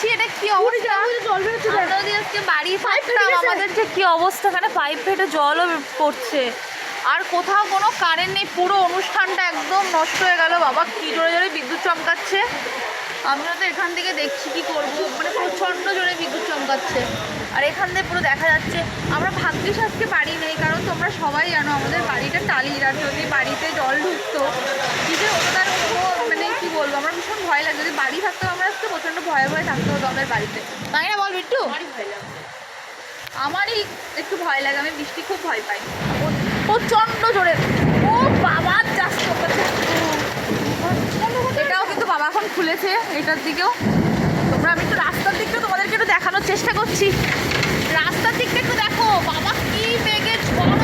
যাচ্ছি, এটা কি অবস্থা। আমরা যদি আজকে বাড়ি থাকতাম, আমাদের যে কি অবস্থা, এখানে পাইপ ফেটে জলও পড়ছে, আর কোথাও কোনো কারেন্ট নেই। পুরো অনুষ্ঠানটা একদম নষ্ট হয়ে গেল বাবা, কি জোরে জোরে বিদ্যুৎ চমকাচ্ছে। আমরা তো এখান থেকে দেখছি কি করব, মানে প্রচণ্ড জোরে বিদ্যুৎ চমকাচ্ছে। আর এখান থেকে পুরো দেখা যাচ্ছে। আমরা ভাগ্যিস আজকে বাড়ি নেই, কারণ তোমরা সবাই জানো আমাদের বাড়িটা টালির, আর যদি বাড়িতে জল ঢুকতো কী যে হতো তার কোনো মানে কী বলবো, আমার ভীষণ ভয় লাগে। যদি বাড়ি থাকতো আমরা আজকে প্রচণ্ড ভয়ে ভয়ে থাকতে হতো আমাদের বাড়িতে, তাই না বল বিট্টু? আমারই একটু ভয় লাগে, আমি বৃষ্টি খুব ভয় পাই প্রচণ্ড জোরে। ও বাবা জাস্ট এটাও কিন্তু বাবা এখন খুলেছে, এটার দিকেও। তোমরা আমি একটু রাস্তার দিকটা তোমাদেরকে একটু দেখানোর চেষ্টা করছি। রাস্তার দিকটা একটু দেখো বাবা, কি বেগে ঝড়